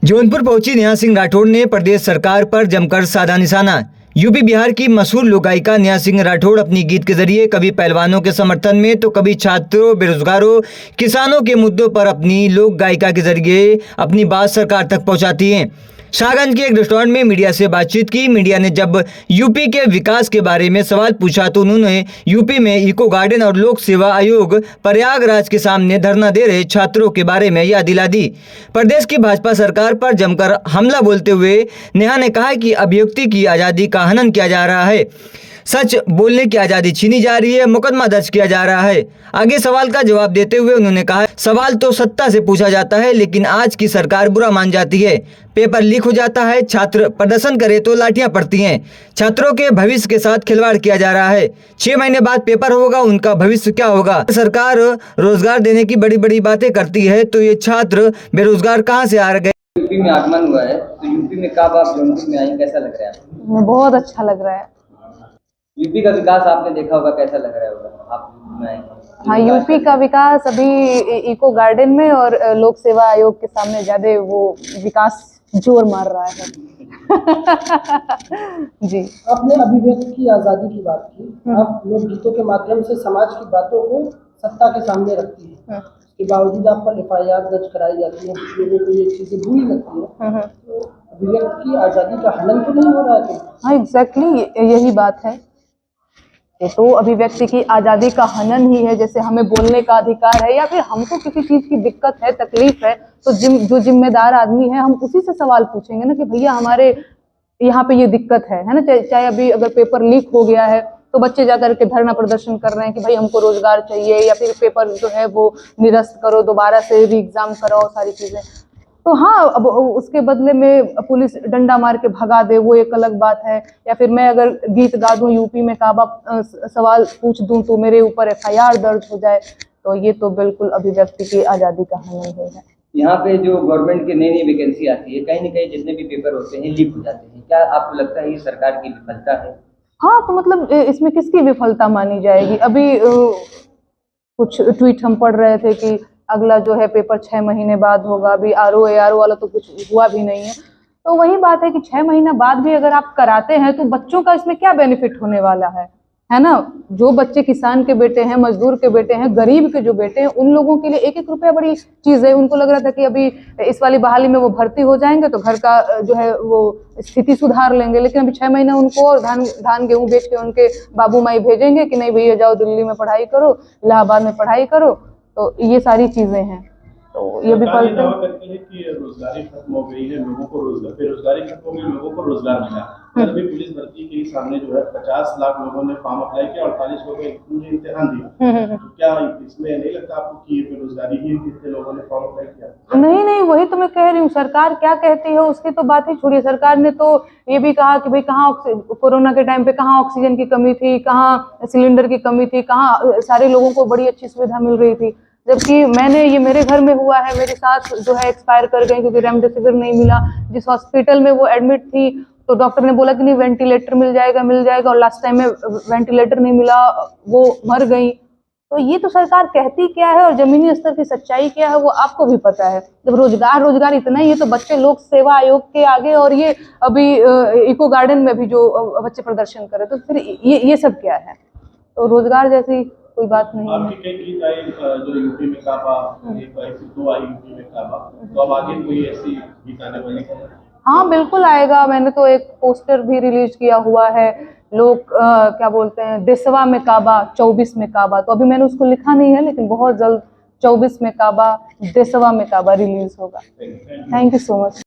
जौनपुर पहुंची नेहा सिंह राठौड़ ने प्रदेश सरकार पर जमकर साधा निशाना। यूपी बिहार की मशहूर लोक गायिका नेहा सिंह राठौड़ अपनी गीत के जरिए कभी पहलवानों के समर्थन में तो कभी छात्रों, बेरोजगारों, किसानों के मुद्दों पर अपनी लोक गायिका के जरिए अपनी बात सरकार तक पहुंचाती हैं। शाहगंज के एक रेस्टोरेंट में मीडिया से बातचीत की। मीडिया ने जब यूपी के विकास के बारे में सवाल पूछा तो उन्होंने यूपी में इको गार्डन और लोक सेवा आयोग प्रयागराज के सामने धरना दे रहे छात्रों के बारे में याद दिला दी। प्रदेश की भाजपा सरकार पर जमकर हमला बोलते हुए नेहा ने कहा कि अभिव्यक्ति की आज़ादी का हनन किया जा रहा है, सच बोलने की आज़ादी छीनी जा रही है, मुकदमा दर्ज किया जा रहा है। आगे सवाल का जवाब देते हुए उन्होंने कहा, सवाल तो सत्ता से पूछा जाता है, लेकिन आज की सरकार बुरा मान जाती है। पेपर लीक हो जाता है, छात्र प्रदर्शन करे तो लाठियां पड़ती हैं। छात्रों के भविष्य के साथ खिलवाड़ किया जा रहा है। 6 महीने बाद पेपर होगा, उनका भविष्य क्या होगा? सरकार रोजगार देने की बड़ी बड़ी बातें करती है, तो ये छात्र बेरोजगार कहाँ से आ गए? यूपी में आगमन हुआ है, तो यूपी में कब आप जौनपुर में आई, कैसा लग रहा है? बहुत अच्छा लग रहा है। यूपी का विकास आपने देखा होगा, कैसा लग रहा होगा आप में? हाँ, यूपी का विकास अभी इको गार्डन में और लोक सेवा आयोग के सामने ज्यादा वो विकास जोर मार रहा है। जी, आपने अभिव्यक्ति की आज़ादी की बात की। आप लोकगीतों के माध्यम से समाज की बातों को सत्ता के सामने रखती है। इसके बावजूद आप पर FIR दर्ज कराई जाती है, कुछ लोगों को ये चीजें बुरी लगती है। तो अभिव्यक्ति की आज़ादी का हनन तो नहीं हो रहा है? हाँ, एग्जैक्टली यही बात है। ये तो अभिव्यक्ति की आज़ादी का हनन ही है। जैसे हमें बोलने का अधिकार है या फिर हमको किसी चीज़ की दिक्कत है, तकलीफ है, तो जो जिम्मेदार आदमी है हम उसी से सवाल पूछेंगे ना कि भैया हमारे यहाँ पे ये दिक्कत है ना। चाहे अभी अगर पेपर लीक हो गया है तो बच्चे जाकर के धरना प्रदर्शन कर रहे हैं कि भाई हमको रोजगार चाहिए, या फिर पेपर जो है वो निरस्त करो, दोबारा से री एग्जाम कराओ, सारी चीज़ें। तो हाँ, अब उसके बदले में पुलिस डंडा मार के भगा दे, वो एक अलग बात है। या फिर मैं अगर गीत गा दूं, यूपी में काबा सवाल पूछ दूं तो मेरे ऊपर FIR दर्ज हो जाए, तो ये तो बिल्कुल अभिव्यक्ति की आज़ादी का हनन है। यहाँ पे जो गवर्नमेंट की नई नई वैकेंसी आती है, कहीं न कहीं जितने भी पेपर होते हैं लीक हो जाते हैं। क्या आपको लगता है ये सरकार की विफलता है? हाँ, तो मतलब इसमें किसकी विफलता मानी जाएगी? अभी कुछ ट्वीट हम पढ़ रहे थे कि अगला जो है पेपर 6 महीने बाद होगा। अभी RO वाला तो कुछ हुआ भी नहीं है। तो वही बात है कि 6 महीना बाद भी अगर आप कराते हैं तो बच्चों का इसमें क्या बेनिफिट होने वाला है ना? जो बच्चे किसान के बेटे हैं, मजदूर के बेटे हैं, गरीब के जो बेटे हैं, उन लोगों के लिए 1-1 रुपया बड़ी चीज़ है। उनको लग रहा था कि अभी इस वाली बहाली में वो भर्ती हो जाएंगे तो घर का जो है वो स्थिति सुधार लेंगे, लेकिन अभी 6 महीना उनको और धान गेहूँ बेच के उनके बाबू माई भेजेंगे कि नहीं भैया जाओ दिल्ली में पढ़ाई करो, इलाहाबाद में पढ़ाई करो। तो ये सारी चीज़ें हैं। तो ये विफलता करती है कि रोजगारी खत्म हो गई है, लोगों को रोजगार, बेरोजगारी खत्म हो गई, लोगों को रोजगार मिला। अभी पुलिस भर्ती के सामने जो है 50 लाख लोगों ने फॉर्म अप्लाई किया, 48 लोगों ने इम्तिहान दिया। तो क्या इसमें नहीं लगता आपको कि बेरोजगारी ही इतने लोगों ने फॉर्म अप्लाई किया? नहीं, वही तो मैं कह रही हूँ। सरकार क्या कहती है उसकी तो बात ही छोड़िए। सरकार ने तो ये भी कहा कि भाई कहाँ कोरोना के टाइम पे कहाँ ऑक्सीजन की कमी थी, कहाँ सिलेंडर की कमी थी, कहाँ सारे लोगों को बड़ी अच्छी सुविधा मिल रही थी। जबकि ये मेरे घर में हुआ है, मेरी सास जो है एक्सपायर कर गई क्योंकि रेमडेसिविर नहीं मिला। जिस हॉस्पिटल में वो एडमिट थी तो डॉक्टर ने बोला कि नहीं वेंटिलेटर मिल जाएगा, और लास्ट टाइम में वेंटिलेटर नहीं मिला, वो मर गई। तो ये तो सरकार कहती क्या है और जमीनी स्तर की सच्चाई क्या है वो आपको भी पता है। जब रोजगार इतना ही है तो बच्चे लोक सेवा आयोग के आगे और ये अभी इको गार्डन में भी जो बच्चे प्रदर्शन करे, तो फिर ये सब क्या है? तो रोजगार जैसी कोई बात नहीं है। आपकी कई गीत आई जो यूपी में काबा, एक आई, फिर 2 आई यूपी में काबा, तो अब आगे कोई ऐसी गीत आने वाली है? हाँ, बिल्कुल आएगा। मैंने तो एक पोस्टर भी रिलीज किया हुआ है, लोग क्या बोलते हैं, देसवा में काबा 24 में काबा। तो अभी मैंने उसको लिखा नहीं है, लेकिन बहुत जल्द 24 में काबा, देसवा में काबा रिलीज होगा। Thank you so much.